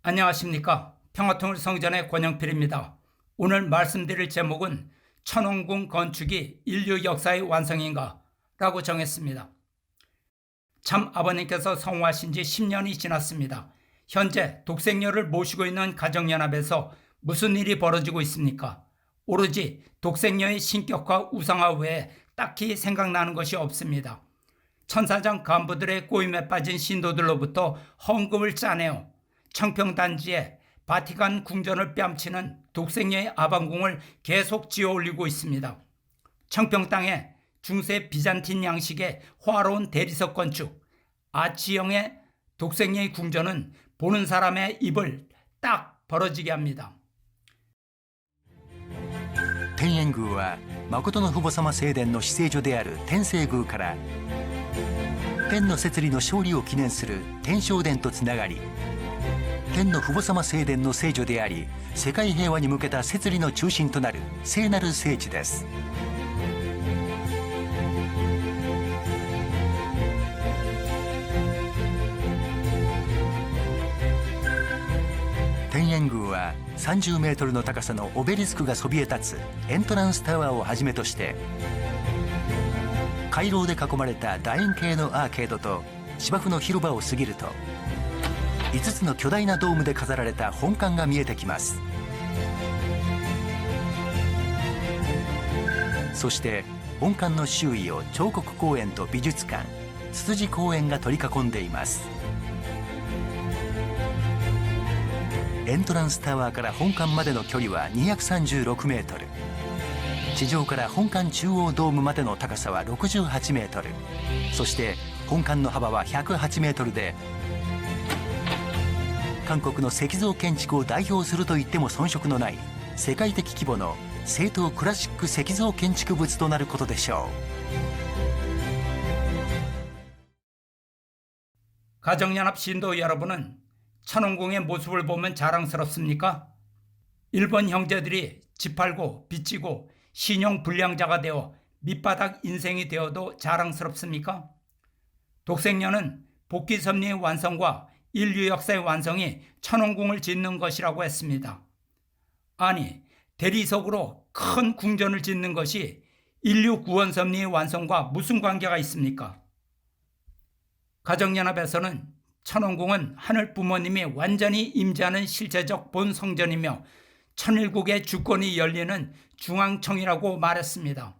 안녕하십니까. 평화통일 성전의 권영필입니다. 오늘 말씀드릴 제목은 천원궁 건축이 인류 역사의 완성인가? 라고 정했습니다. 참 아버님께서 성화하신 지 10년이 지났습니다. 현재 독생녀를 모시고 있는 가정연합에서 무슨 일이 벌어지고 있습니까? 오로지 독생녀의 신격화 우상화 외에 딱히 생각나는 것이 없습니다. 천사장 간부들의 꼬임에 빠진 신도들로부터 헌금을 짜내어 청평단지에 바티칸 궁전을 뺨치는 독생녀의 아방궁을 계속 지어 올리고 있습니다. 청평 땅에 중세 비잔틴 양식의 화려한 대리석 건축, 아치형의 독생녀의 궁전은 보는 사람의 입을 딱 벌어지게 합니다. 天苑宮は誠の父母様正殿の至聖所である天正宮から天の摂理の勝利を記念する天正殿とつながり、天の父母様正殿の聖所であり、世界平和に向けた摂理の中心となる聖なる聖地です。天苑宮は30メートルの高さのオベリスクがそびえ立つエントランスタワーをはじめとして、回廊で囲まれた楕円形のアーケードと芝生の広場を過ぎると、5つの巨大なドームで飾られた本館が見えてきます。そして本館の周囲を彫刻公園と美術館、ツツジ公園が取り囲んでいます。エントランスタワーから本館までの距離は236メートル、地上から本館中央ドームまでの高さは68メートル、そして本館の幅は108メートルで、韓国の石造建築を代表すると言っても遜色のない世界的規模の正統クラシック石造建築物となることでしょう。 가정연합 신도 여러분은 천원궁의 모습을 보면 자랑스럽습니까? 일본 형제들이 집 팔고 빚지고 신용 불량자가 되어 밑바닥 인생이 되어도 자랑스럽습니까? 독생녀는 복귀 섭리의 완성과 인류 역사의 완성이 천원궁을 짓는 것이라고 했습니다. 아니, 대리석으로 큰 궁전을 짓는 것이 인류 구원 섭리의 완성과 무슨 관계가 있습니까? 가정연합에서는 천원궁은 하늘 부모님이 완전히 임재하는 실제적 본 성전이며 천일국의 주권이 열리는 중앙청이라고 말했습니다.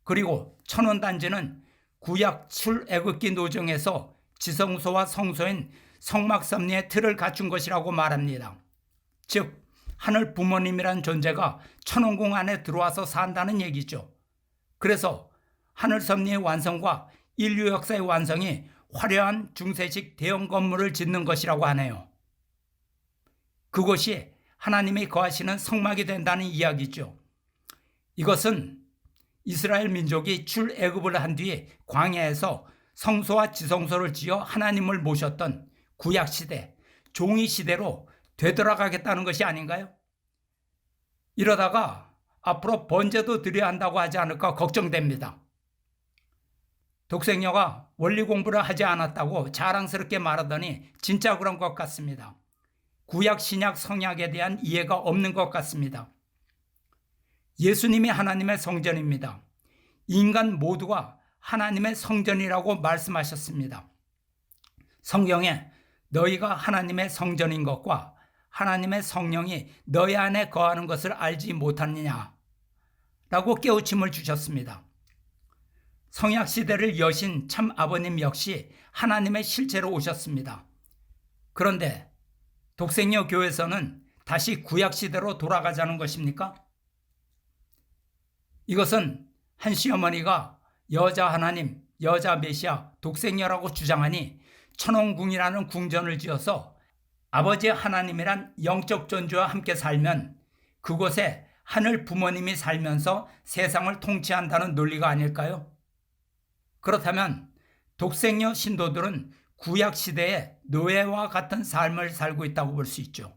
그리고 천원단지는 구약 출애굽기 노정에서 지성소와 성소인 성막섭리의 틀을 갖춘 것이라고 말합니다. 즉 하늘 부모님이란 존재가 천원궁 안에 들어와서 산다는 얘기죠. 그래서 하늘 섭리의 완성과 인류 역사의 완성이 화려한 중세식 대형 건물을 짓는 것이라고 하네요. 그곳이 하나님이 거하시는 성막이 된다는 이야기죠. 이것은 이스라엘 민족이 출애굽을 한 뒤 광야에서 성소와 지성소를 지어 하나님을 모셨던 구약시대, 종이시대로 되돌아가겠다는 것이 아닌가요? 이러다가 앞으로 번제도 드려야 한다고 하지 않을까 걱정됩니다. 독생녀가 원리 공부를 하지 않았다고 자랑스럽게 말하더니 진짜 그런 것 같습니다. 구약, 신약, 성약에 대한 이해가 없는 것 같습니다. 예수님이 하나님의 성전입니다. 인간 모두가 하나님의 성전이라고 말씀하셨습니다. 성경에 너희가 하나님의 성전인 것과 하나님의 성령이 너희 안에 거하는 것을 알지 못하느냐 라고 깨우침을 주셨습니다. 성약시대를 여신 참 아버님 역시 하나님의 실체로 오셨습니다. 그런데 독생녀 교회에서는 다시 구약시대로 돌아가자는 것입니까? 이것은 한 시어머니가 여자 하나님, 여자 메시아, 독생녀라고 주장하니 천원궁이라는 궁전을 지어서 아버지 하나님이란 영적 존재와 함께 살면 그곳에 하늘 부모님이 살면서 세상을 통치한다는 논리가 아닐까요? 그렇다면 독생녀 신도들은 구약시대의 노예와 같은 삶을 살고 있다고 볼 수 있죠.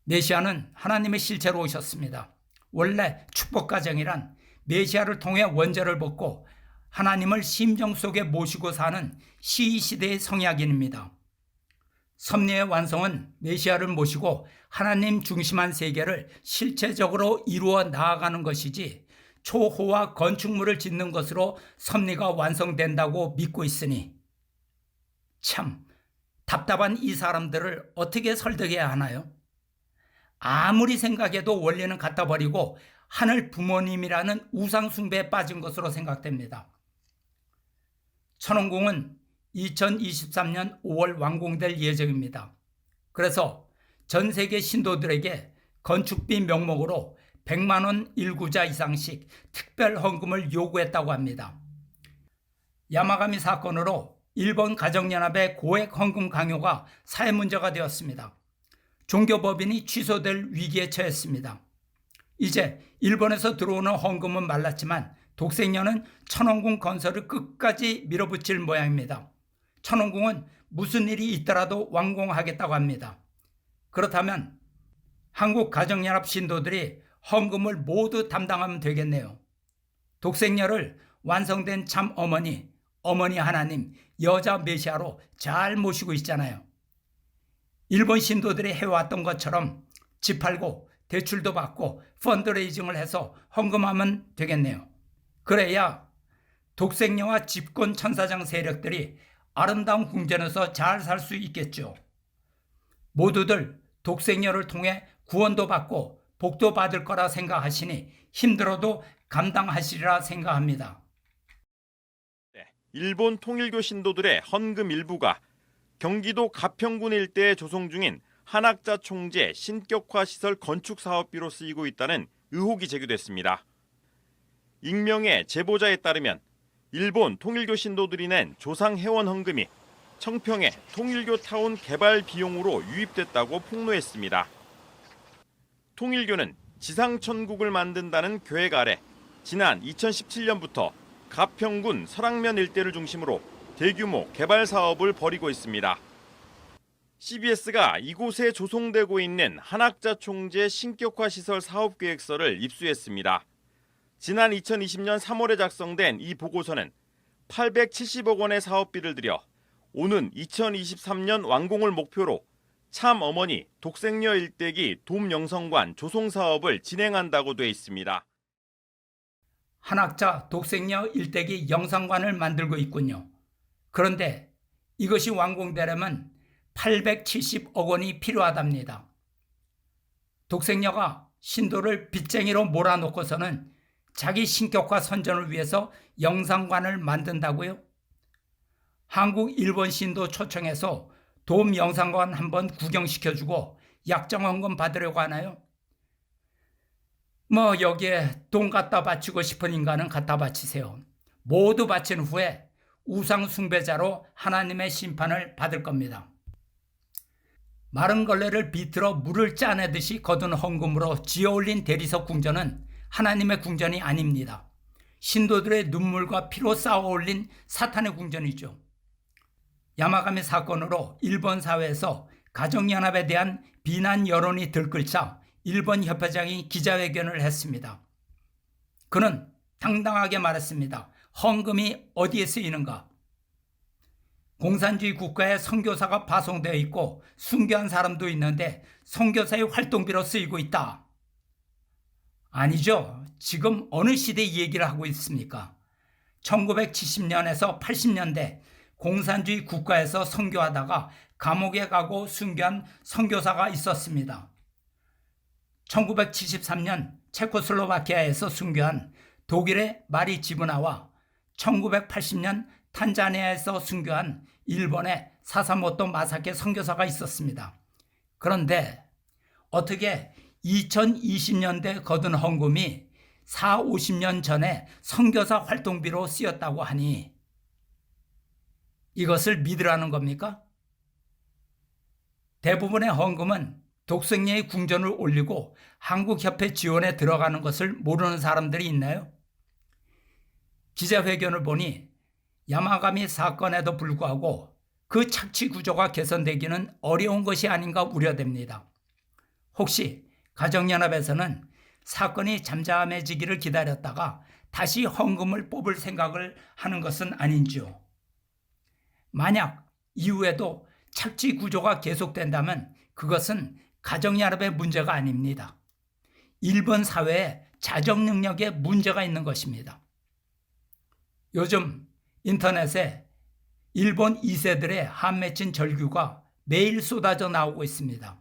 메시아는 하나님의 실체로 오셨습니다. 원래 축복가정이란 메시아를 통해 원죄를 벗고 하나님을 심정 속에 모시고 사는 시시대의 성약인입니다. 섭리의 완성은 메시아를 모시고 하나님 중심한 세계를 실체적으로 이루어 나아가는 것이지 초호화 건축물을 짓는 것으로 섭리가 완성된다고 믿고 있으니 참 답답한 이 사람들을 어떻게 설득해야 하나요? 아무리 생각해도 원리는 갖다 버리고 하늘 부모님이라는 우상 숭배에 빠진 것으로 생각됩니다. 천원궁은 2023년 5월 완공될 예정입니다. 그래서 전 세계 신도들에게 건축비 명목으로 100만 원 1구자 이상씩 특별 헌금을 요구했다고 합니다. 야마가미 사건으로 일본 가정연합의 고액 헌금 강요가 사회 문제가 되었습니다. 종교법인이 취소될 위기에 처했습니다. 이제 일본에서 들어오는 헌금은 말랐지만 독생녀는 천원궁 건설을 끝까지 밀어붙일 모양입니다. 천원궁은 무슨 일이 있더라도 완공하겠다고 합니다. 그렇다면 한국 가정연합 신도들이 헌금을 모두 담당하면 되겠네요. 독생녀를 완성된 참 어머니 하나님, 여자 메시아로 잘 모시고 있잖아요. 일본 신도들이 해왔던 것처럼 집 팔고 대출도 받고 펀드레이징을 해서 헌금하면 되겠네요. 그래야 독생녀와 집권 천사장 세력들이 아름다운 궁전에서 잘 살 수 있겠죠. 모두들 독생녀를 통해 구원도 받고 복도 받을 거라 생각하시니 힘들어도 감당하시리라 생각합니다. 일본 통일교 신도들의 헌금 일부가 경기도 가평군 일대에 조성 중인 한학자 총재 신격화 시설 건축 사업비로 쓰이고 있다는 의혹이 제기됐습니다. 익명의 제보자에 따르면 일본 통일교 신도들이 낸 조상 회원 헌금이 청평의 통일교 타운 개발 비용으로 유입됐다고 폭로했습니다. 통일교는 지상천국을 만든다는 계획 아래 지난 2017년부터 가평군 설악면 일대를 중심으로 대규모 개발 사업을 벌이고 있습니다. CBS가 이곳에 조성되고 있는 한학자 총재 신격화 시설 사업 계획서를 입수했습니다. 지난 2020년 3월에 작성된 이 보고서는 870억 원의 사업비를 들여 오는 2023년 완공을 목표로 참 어머니 독생녀 일대기 돔영성관 조성 사업을 진행한다고 돼 있습니다. 한학자 독생녀 일대기 영상관을 만들고 있군요. 그런데 이것이 완공되려면 870억 원이 필요하답니다. 독생녀가 신도를 빚쟁이로 몰아놓고서는 자기 신격화 선전을 위해서 영상관을 만든다고요? 한국 일본 신도 초청해서 돔 영상관 한번 구경시켜주고 약정헌금 받으려고 하나요? 여기에 돈 갖다 바치고 싶은 인간은 갖다 바치세요. 모두 바친 후에 우상 숭배자로 하나님의 심판을 받을 겁니다. 마른 걸레를 비틀어 물을 짜내듯이 거둔 헌금으로 지어올린 대리석 궁전은 하나님의 궁전이 아닙니다. 신도들의 눈물과 피로 쌓아올린 사탄의 궁전이죠. 야마가미 사건으로 일본 사회에서 가정연합에 대한 비난 여론이 들끓자 일본 협회장이 기자회견을 했습니다. 그는 당당하게 말했습니다. 헌금이 어디에 쓰이는가? 공산주의 국가에 선교사가 파송되어 있고 순교한 사람도 있는데 선교사의 활동비로 쓰이고 있다. 아니죠. 지금 어느 시대 얘기를 하고 있습니까? 1970년에서 80년대 공산주의 국가에서 선교하다가 감옥에 가고 순교한 선교사가 있었습니다. 1973년 체코슬로바키아에서 순교한 독일의 마리 지브나와 1980년 탄자니아에서 순교한 일본의 사사모토 마사케 선교사가 있었습니다. 그런데 어떻게 2020년대 거둔 헌금이 4, 50년 전에 선교사 활동비로 쓰였다고 하니 이것을 믿으라는 겁니까? 대부분의 헌금은 독생녀의 궁전을 올리고 한국협회 지원에 들어가는 것을 모르는 사람들이 있나요? 기자회견을 보니 야마가미 사건에도 불구하고 그 착취 구조가 개선되기는 어려운 것이 아닌가 우려됩니다. 혹시 가정연합에서는 사건이 잠잠해지기를 기다렸다가 다시 헌금을 뽑을 생각을 하는 것은 아닌지요? 만약 이후에도 착취 구조가 계속된다면 그것은 가정연합의 문제가 아닙니다. 일본 사회의 자정 능력에 문제가 있는 것입니다. 요즘 인터넷에 일본 2세들의 한맺힌 절규가 매일 쏟아져 나오고 있습니다.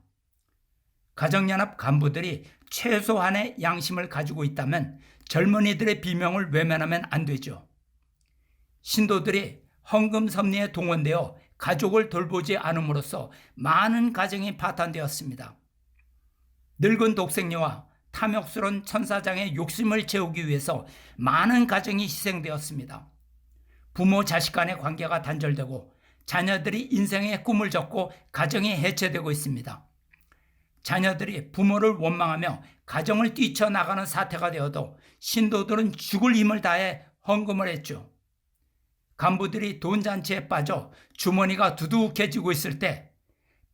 가정연합 간부들이 최소한의 양심을 가지고 있다면 젊은이들의 비명을 외면하면 안 되죠. 신도들이 헌금 섭리에 동원되어 가족을 돌보지 않음으로써 많은 가정이 파탄되었습니다. 늙은 독생녀와 탐욕스러운 천사장의 욕심을 채우기 위해서 많은 가정이 희생되었습니다. 부모 자식 간의 관계가 단절되고 자녀들이 인생의 꿈을 접고 가정이 해체되고 있습니다. 자녀들이 부모를 원망하며 가정을 뛰쳐나가는 사태가 되어도 신도들은 죽을 힘을 다해 헌금을 했죠. 간부들이 돈잔치에 빠져 주머니가 두둑해지고 있을 때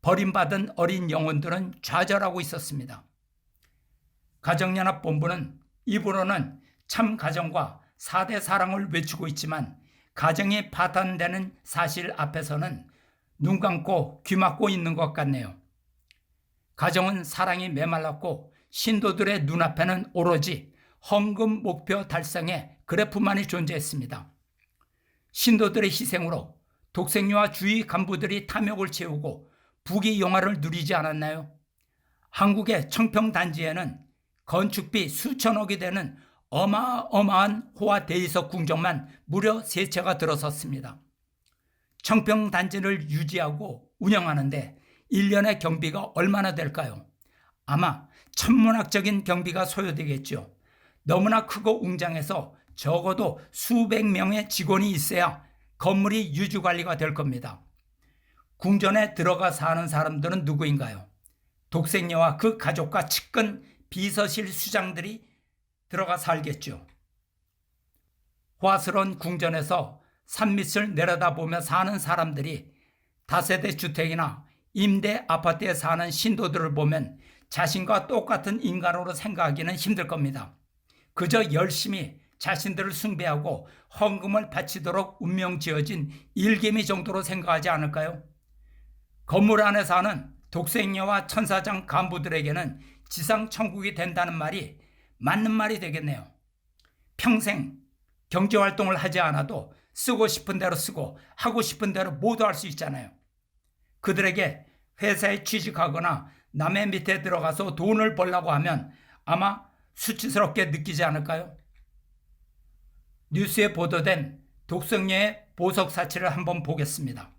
버림받은 어린 영혼들은 좌절하고 있었습니다. 가정연합본부는 입으로는 참 가정과 4대 사랑을 외치고 있지만 가정이 파탄되는 사실 앞에서는 눈 감고 귀 막고 있는 것 같네요. 가정은 사랑이 메말랐고 신도들의 눈앞에는 오로지 헌금 목표 달성의 그래프만이 존재했습니다. 신도들의 희생으로 독생녀와 주위 간부들이 탐욕을 채우고 부귀 영화를 누리지 않았나요? 한국의 청평단지에는 건축비 수천억이 되는 어마어마한 호화 대리석 궁정만 무려 3채가 들어섰습니다. 청평단지를 유지하고 운영하는데 1년의 경비가 얼마나 될까요? 아마 천문학적인 경비가 소요되겠죠. 너무나 크고 웅장해서 적어도 수백 명의 직원이 있어야 건물이 유지관리가 될 겁니다. 궁전에 들어가 사는 사람들은 누구인가요? 독생녀와 그 가족과 측근 비서실 수장들이 들어가 살겠죠. 호화스러운 궁전에서 산밑을 내려다보며 사는 사람들이 다세대 주택이나 임대 아파트에 사는 신도들을 보면 자신과 똑같은 인간으로 생각하기는 힘들 겁니다. 그저 열심히 자신들을 숭배하고 헌금을 바치도록 운명 지어진 일개미 정도로 생각하지 않을까요? 건물 안에 사는 독생녀와 천사장 간부들에게는 지상 천국이 된다는 말이 맞는 말이 되겠네요. 평생 경제활동을 하지 않아도 쓰고 싶은 대로 쓰고 하고 싶은 대로 모두 할 수 있잖아요. 그들에게 회사에 취직하거나 남의 밑에 들어가서 돈을 벌라고 하면 아마 수치스럽게 느끼지 않을까요? 뉴스에 보도된 독생녀의 보석 사치를 한번 보겠습니다.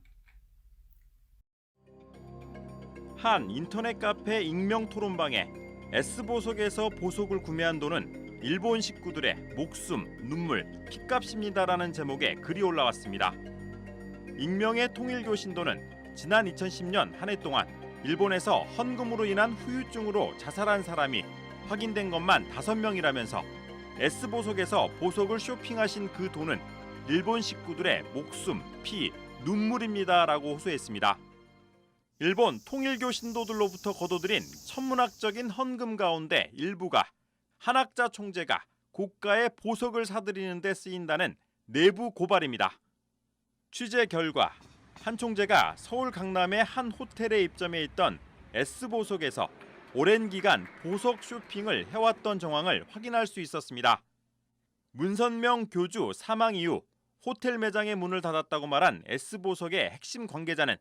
한 인터넷 카페 익명 토론방에 S보석에서 보석을 구매한 돈은 일본 식구들의 목숨, 눈물, 피값입니다라는 제목의 글이 올라왔습니다. 익명의 통일교 신도는 지난 2010년 한 해 동안 일본에서 헌금으로 인한 후유증으로 자살한 사람이 확인된 것만 5명이라면서 S보석에서 보석을 쇼핑하신 그 돈은 일본 식구들의 목숨, 피, 눈물입니다라고 호소했습니다. 일본 통일교 신도들로부터 거둬들인 천문학적인 헌금 가운데 일부가 한학자 총재가 고가의 보석을 사들이는 데 쓰인다는 내부 고발입니다. 취재 결과 한 총재가 서울 강남의 한 호텔에 입점해 있던 S보석에서 오랜 기간 보석 쇼핑을 해왔던 정황을 확인할 수 있었습니다. 문선명 교주 사망 이후 호텔 매장의 문을 닫았다고 말한 S보석의 핵심 관계자는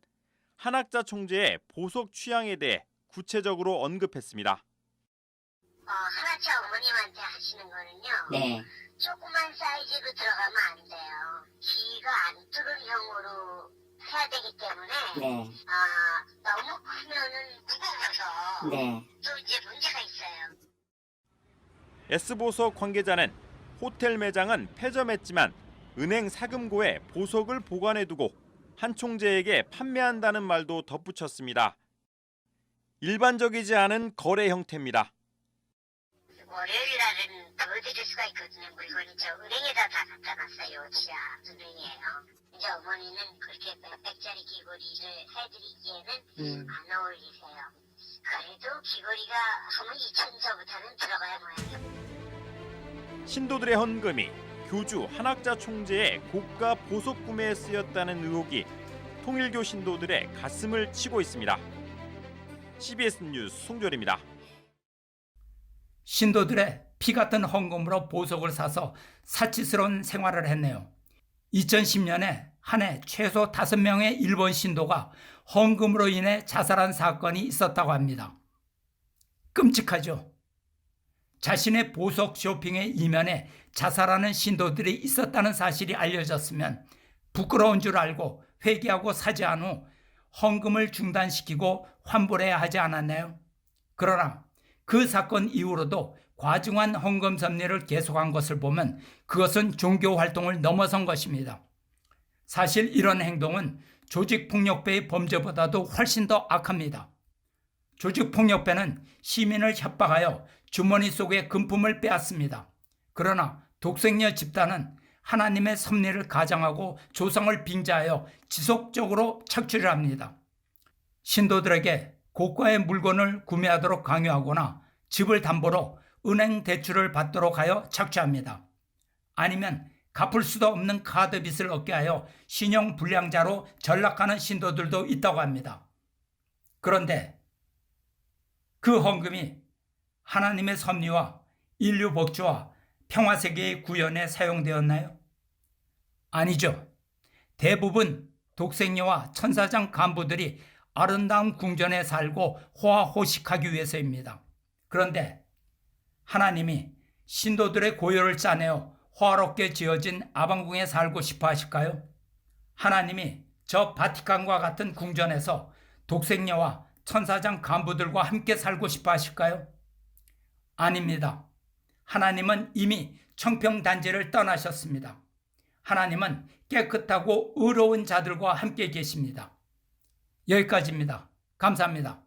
한학자 총재의 보석 취향에 대해 구체적으로 언급했습니다. 한학자 어머님한테 하시는 거는요. 네. 조그만 사이즈로 들어가면 안 돼요. 귀가 안 뚫을 형으로 해야 되기 때문에 네. 너무 크면은 무거워서 네. 또 이제 문제가 있어요. S보석 관계자는 호텔 매장은 폐점했지만 은행 사금고에 보석을 보관해두고 한 총재에게 판매한다는 말도 덧붙였습니다. 일반적이지 않은 거래 형태입니다. 월요일 날은 보여드릴 수가 있거든요. 물건이 저 은행에다 다 갖다 놨어요. 지하 은행이에요. 이제 어머니는 그렇게 몇백짜리 귀걸이를 해드리기에는 안 어울리세요. 그래도 귀걸이가 하면 2,000서부터는 들어가야 모양이에요. 신도들의 헌금이 교주 한학자 총재의 고가 보석 구매에 쓰였다는 의혹이 통일교 신도들의 가슴을 치고 있습니다. CBS 뉴스 송졸입니다. 신도들의 피 같은 헌금으로 보석을 사서 사치스러운 생활을 했네요. 2010년에 한 해 최소 5명의 일본 신도가 헌금으로 인해 자살한 사건이 있었다고 합니다. 끔찍하죠. 자신의 보석 쇼핑의 이면에 자살하는 신도들이 있었다는 사실이 알려졌으면 부끄러운 줄 알고 회개하고 사죄한 후 헌금을 중단시키고 환불해야 하지 않았나요? 그러나 그 사건 이후로도 과중한 헌금 섭리를 계속한 것을 보면 그것은 종교 활동을 넘어선 것입니다. 사실 이런 행동은 조직폭력배의 범죄보다도 훨씬 더 악합니다. 조직폭력배는 시민을 협박하여 주머니 속의 금품을 빼앗습니다. 그러나 독생녀 집단은 하나님의 섭리를 가장하고 조상을 빙자하여 지속적으로 착취를 합니다. 신도들에게 고가의 물건을 구매하도록 강요하거나 집을 담보로 은행 대출을 받도록 하여 착취합니다. 아니면 갚을 수도 없는 카드 빚을 얻게 하여 신용 불량자로 전락하는 신도들도 있다고 합니다. 그런데 그 헌금이 하나님의 섭리와 인류 복주와 평화세계의 구현에 사용되었나요? 아니죠. 대부분 독생녀와 천사장 간부들이 아름다운 궁전에 살고 호화호식하기 위해서입니다. 그런데 하나님이 신도들의 고요를 짜내어 호화롭게 지어진 아방궁에 살고 싶어 하실까요? 하나님이 저 바티칸과 같은 궁전에서 독생녀와 천사장 간부들과 함께 살고 싶어 하실까요? 아닙니다. 하나님은 이미 청평단지를 떠나셨습니다. 하나님은 깨끗하고 의로운 자들과 함께 계십니다. 여기까지입니다. 감사합니다.